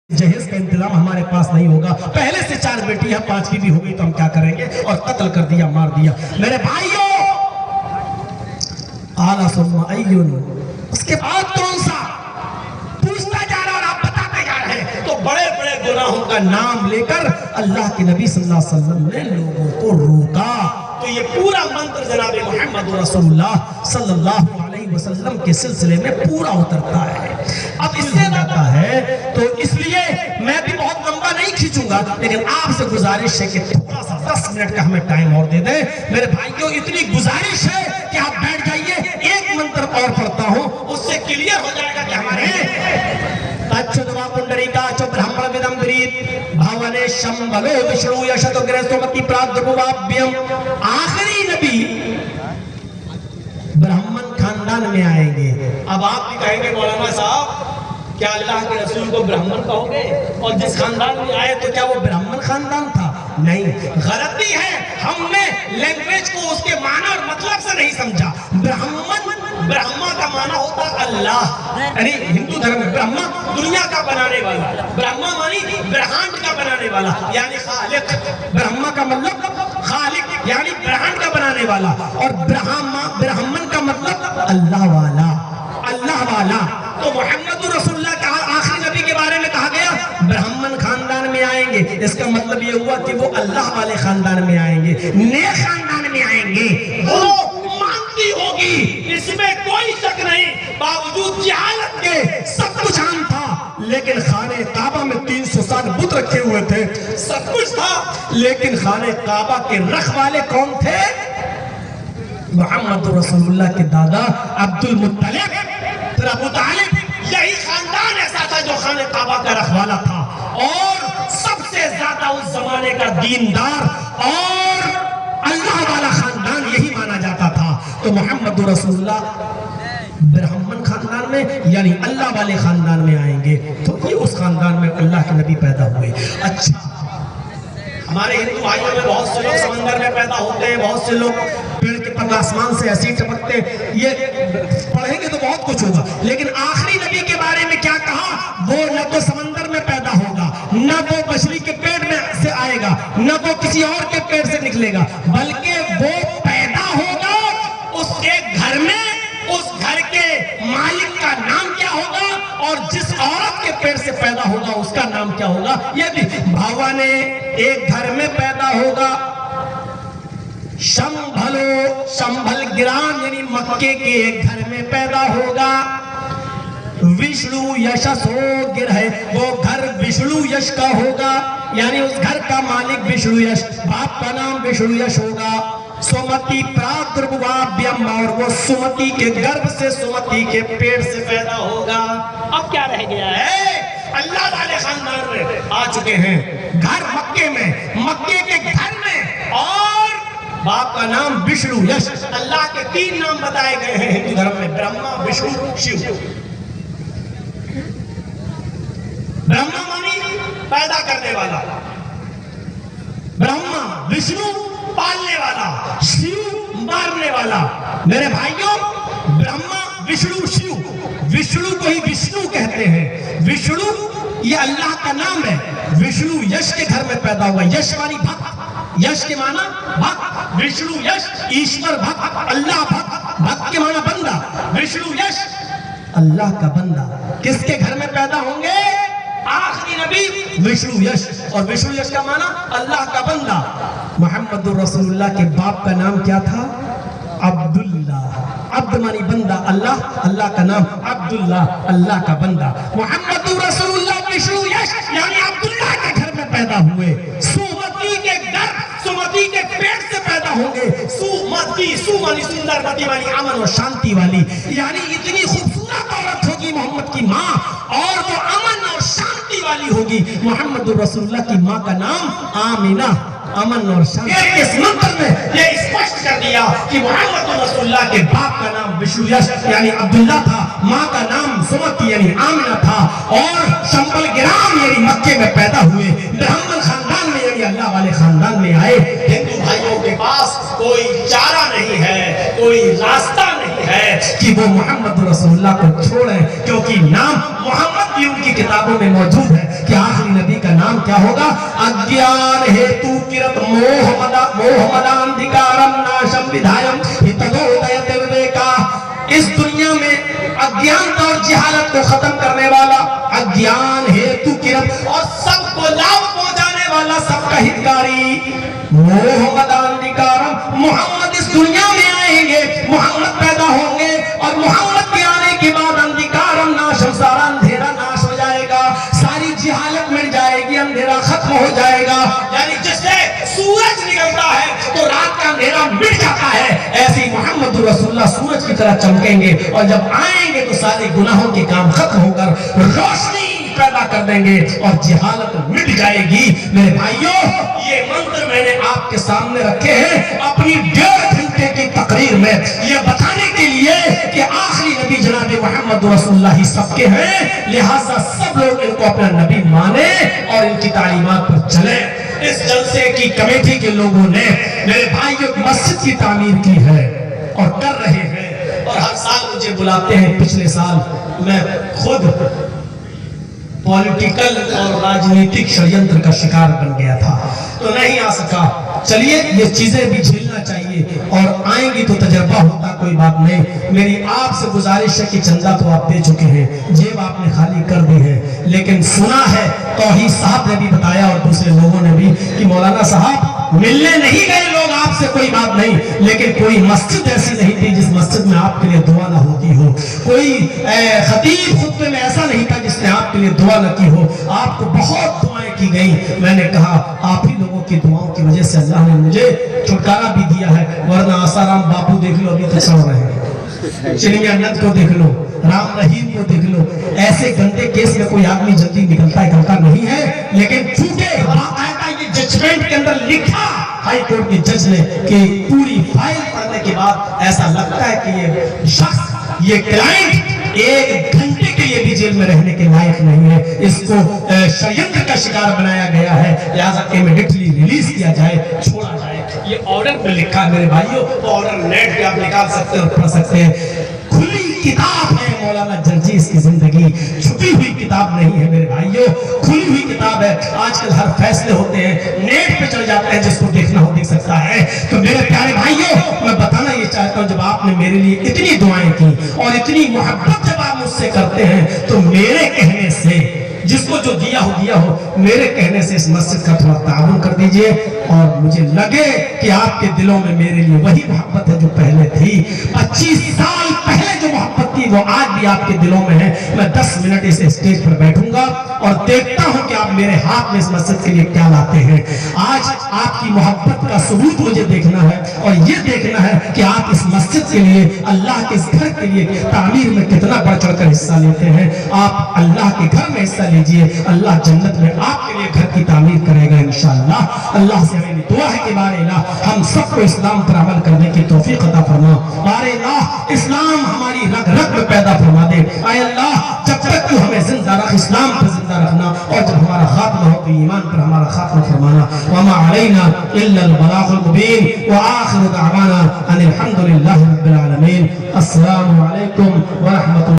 जहेज का इंतजाम हमारे पास नहीं होगा। पहले से 4 बेटियां 5 की भी हो गई तो हम क्या करेंगे? और कत्ल कर दिया, मार दिया। मेरे भाइयों, आला सुम्मा अय्युन, उसके बाद कौन सा पूछता जा रहा और आप बताते जा रहे हैं। तो बड़े बड़े गुनाहों का नाम लेकर अल्लाह के नबी सल्लल्लाहु अलैहि वसल्लम ने लोगों को रोका। तो ये पूरा मंत्र जनाब मोहम्मद रसूलुल्लाह सल्लल्लाहु अलैहि वसल्लम के सिलसिले में पूरा उतरता है। अब इससे ज्यादा है तो इसलिए मैं भी बहुत लंबा नहीं खींचूंगा, लेकिन आपसे गुजारिश है कि थोड़ा सा 10 मिनट का हमें टाइम और दे दें। मेरे भाइयों, इतनी गुजारिश है कि आप बैठ जाइए, एक मंत्र और पढ़ता हूं, उससे क्लियर हो जाएगा कि हमारे तच्छुद्वा पुंडरीका च ब्राह्मण विदम ग्रीत भावने शंभलो विष्णु यशतो ग्रहसोमति प्रादुर्भुवाभ्यम। आखिरी नबी ब्राह्मण खानदान में आएंगे। अब आप भी कहेंगे मौलाना साहब, क्या अल्लाह के रसूल को ब्राह्मण कहोगे? और जिस खानदान में आए तो क्या वो ब्राह्मण खानदान था? नहीं, गलती है। हमने लैंग्वेज को उसके माना और मतलब से नहीं समझा। ब्रह्मा का माना होता अल्लाह, यानी हिंदू धर्म में ब्रह्मा दुनिया का बनाने वाला, ब्रह्मा मानी ब्रह्मांड का बनाने वाला यानी खालिक। ब्रह्मा का मतलब खालिक यानी ब्रह्मांड का बनाने वाला, और ब्राह्मण का मतलब अल्लाह वाला, अल्लाह वाला। तो मोहम्मद रसूलुल्लाह का आखिरी नबी के बारे में कहा गया ब्राह्मण खानदान में आएंगे। इसका मतलब ये हुआ कि वो अल्लाह वाले खानदान में आएंगे, नेक खानदान में आएंगे। वो मानती होगी, इसमें कोई शक नहीं। बावजूद जहालत के सब कुछ आम था, लेकिन खाने काबा में 360 बुत रखे हुए थे। सब कुछ था, लेकिन खाने काबा के रखवाले कौन थे? मोहम्मद रसूलुल्लाह के दादा अब्दुल मुत्तलिब, फिर अबू तालिब। यही खानदान ऐसा था जो खाने काबा का रखवाला था, और सबसे ज्यादा उस जमाने का दीनदार और अल्लाह वाला खानदान यही माना जाता था। तो मोहम्मद रसूलुल्लाह ब्राह्मण खानदान में यानी अल्लाह वाले खानदान में आएंगे। तो ये उस खानदान में अल्लाह के नबी पैदा हुए। अच्छा, हमारे हिंदू भाइयों में बहुत से लोग समंदर में पैदा होते हैं, बहुत से लोग पेड़ के पत्ते आसमान से ऐसे ही टपकते। ये पढ़ेंगे तो बहुत कुछ होगा, लेकिन आखिरी नबी के बारे में क्या कहा? वो न तो समंदर में पैदा होगा, न तो बछड़ी के पेट में से आएगा, न तो किसी और के पेट से निकलेगा, बल्कि वो पैदा होगा उसके घर में। उस घर के मालिक का नाम क्या होगा, और जिस औरत के पेट से पैदा होगा उसका नाम क्या होगा? ये भी भावा ने एक घर में पैदा होगा, शंभल ग्राम यानी मक्के के एक घर में पैदा होगा। विष्णु यशसो गिर है, वो घर विष्णु यश का होगा, यानी उस घर का मालिक विष्णु यश, बाप का नाम विष्णु यश होगा। सुमति प्रादुर्भुवाभ्यम, और वो सुमति के गर्भ से, सुमति के पेट से पैदा होगा। अब क्या रह गया है? अल्लाह वाले खानदान में आ चुके हैं, घर मक्के में, मक्के के घर में, और बाप का नाम विष्णु यश। अल्लाह के 3 नाम बताए गए हैं हिंदू धर्म में, ब्रह्मा विष्णु शिव। ब्रह्मा मानी पैदा करने वाला, ब्रह्मा विष्णु पालने वाला, शिव मारने वाला। मेरे भाइयों, ब्रह्मा विष्णु शिव, विष्णु को ही विष्णु कहते हैं। विष्णु ये अल्लाह का नाम है। विष्णु यश के घर में पैदा हुआ, यश मानी भक्त, यश के माना भक्त, विष्णु यश ईश्वर भक्त, अल्लाह भक्त, भक्त के माना बंदा, विष्णु यश अल्लाह का बंदा। किसके घर में पैदा होंगे? आखिरी नबी विष्णु यश, और विष्णु यश का माना अल्लाह का बंदा। मोहम्मद रसूलुल्लाह के बाप का नाम क्या था? अब्दुल्ला। अब्द मानी बंदा, अल्लाह, अल्लाह का नाम अब्दुल्ला, अल्लाह का बंदा। मोहम्मद रसूलुल्लाह विष्णु यश यानी अब्दुल्ला के घर में पैदा हुए। सुमति के घर, सुमति के पेट से पैदा होंगे। सुमति, सुमानी सुंदर, मति वाली, अमन और शांति वाली, यानी इतनी खूबसूरत औरत होगी मोहम्मद की माँ, और वो अमन और शांति वाली होगी। मोहम्मद रसूलुल्लाह की माँ का नाम आमिना, अमन और शांति। इस मंत्र में ये स्पष्ट कर दिया कि मोहम्मद रसूलुल्लाह के बाप का नाम विष्णु यश यानी अब्दुल्ला था, माँ का नाम सुमति यानी आमिना था, और शंभल ग्राम यानी मक्के में पैदा हुए, ब्राह्मण खानदान में यानी अल्लाह वाले खानदान में आए। हिंदू भाइयों के पास कोई चारा नहीं है, कोई रास्ता नहीं है कि वो मोहम्मद रसूलुल्लाह को छोड़े, क्योंकि नाम मोहम्मद भी उनकी किताबों में मौजूद है कि आखिरी नबी का नाम क्या होगा? अज्ञान हेतु किरत मोहमदांधिकारम नाशम विधायम हितगोदयत विवेका। इस दुनिया में अज्ञानता और जिहालत को खत्म करने वाला, अज्ञान हेतु किरत और सबको लाभ पहुंचाने वाला, सबका हितकारी मोहम्मदांधिकारम। मोहम्मद इस दुनिया में आएंगे, मोहम्मद पैदा होंगे और मोहम्मद के आने के बाद अंधिकारम नाशम, सारा अंधेरा नाश हो जाएगा, सारी जिहालत मिट जाएगी, अंधेरा खत्म हो जाएगा। यानी जैसे सूरज निकलता है तो रात का अंधेरा मिट जाता है, ऐसे ही मोहम्मद रसूलुल्लाह सूरज की तरह चमकेंगे और जब आएंगे तो सारे गुनाहों के काम खत्म होकर रोशनी पैदा कर देंगे और जिहालत मिट जाएगी। मेरे भाइयों, ये मंत्र मैंने आपके सामने रखे हैं अपनी 1.5 घंटे की तकरीर में, ये बताने के लिए कि आखिरी नबी जनाब मोहम्मद रसूलुल्लाह ही सबके हैं, लिहाजा सब लोग इनको अपना नबी माने और इनकी तालीमात पर चले। इस जलसे की कमेटी के लोगों ने मेरे भाइयों मस्जिद की तामीर की है और कर रहे हैं, और हर साल मुझे बुलाते हैं। पिछले साल मैं खुद पॉलिटिकल और राजनीतिक षड्यंत्र का शिकार बन गया था तो नहीं आ सका। चलिए, ये चीजें भी झेलना चाहिए और आएंगी तो तजर्बा होता, कोई बात नहीं। मेरी आपसे गुजारिश है कि चंदा तो आप दे चुके हैं, जेब आपने खाली कर दी है, लेकिन सुना है तौहीद साहब ने भी बताया और दूसरे लोगों ने भी कि मौलाना साहब मिलने नहीं गए लोग आपसे, कोई बात नहीं, लेकिन कोई मस्जिद ऐसी नहीं थी जिस मस्जिद में आपके लिए दुआ ना होती हो, कोई खतीब खुतबे में ऐसा नहीं था जिसने आपके लिए दुआ न की हो। आपको बहुत दुआएं की गई। मैंने कहा आप ही लोगों की दुआओं की वजह से अल्लाह ने मुझे छुटकारा भी दिया है, वरना आसाराम बापू देख लो अभी तक सो रहे हैं, चिड़िया नंद को देख लो, राम रहीम को देख लो, ऐसे गंदे केस में कोई आदमी जल्दी निकलता नहीं है, लेकिन चूंकि ये जजमेंट के अंदर लिखा हाई कोर्ट के जज ने कि पूरी फाइल पढ़ने के बाद ऐसा लगता है कि ये शख्स, ये क्लाइंट 1 घंटे के लिए भी जेल में रहने के लायक नहीं है, इसको षड्यंत्र का शिकार बनाया गया है, लिहाजा इमीडिएटली रिलीज किया जाए, छोड़ा जाए। ये ऑर्डर में लिखा है मेरे भाइयों, तो ऑर्डर नेट पे आप निकाल सकते हैं और पढ़ सकते हैं। खुली किताब है मौलाना जर्जीस की जिंदगी, छुपी हुई किताब नहीं है मेरे भाइयों, खुली हुई किताब है। आजकल हर फैसले होते हैं नेट पे चले जाते हैं, जिसको देखना हो देख सकता है। तो मेरे प्यारे भाइयों, मैं बताना ये चाहता हूँ, जब आपने मेरे लिए इतनी दुआएं की और इतनी मोहब्बत जब आप मुझसे करते हैं, तो मेरे कहने से जिसको जो दिया हो, मेरे कहने से इस मस्जिद का थोड़ा ताउन कर दीजिए और मुझे लगे कि आपके दिलों में मेरे लिए वही मोहब्बत है जो पहले थी। 25 साल पहले जो मोहब्बत थी वो आज भी आपके दिलों में है। मैं 10 मिनट इस स्टेज पर बैठूंगा और देखता हूं कि आप मेरे हाथ में इस मस्जिद के लिए क्या लाते हैं। आज आपकी मोहब्बत का सबूत मुझे देखना है और ये देखना है कि आप इस मस्जिद के लिए, अल्लाह के इस घर के लिए तामीर में कितना बढ़ चढ़कर हिस्सा लेते हैं। आप अल्लाह के घर में हिस्सा लीजिए, अल्लाह जन्नत में आपके लिए घर की तामीर करेगा इंशाअल्लाह। अल्लाह से हमें दुआ है कि बारे अल्लाह हम सबको इस्लाम पर अमल करने की तौफीक अता फरमा। बारे अल्लाह इस्लाम हमारी रग रग में पैदा फरमा दे। आए अल्लाह जब तक तू हमें जिंदा रख, इस्लाम पर जिंदा रखना, और जब हमारा खात्मा हो तो ईमान पर हमारा खात्मा फरमाना। वमा अलैना इल्ला अल बलागुल मुबीन व आखिरु दअवाना अनिल हम्दुलिल्लाहि रब्बिल आलमीन। अस्सलामु अलैकुम व रहमतुल्लाह।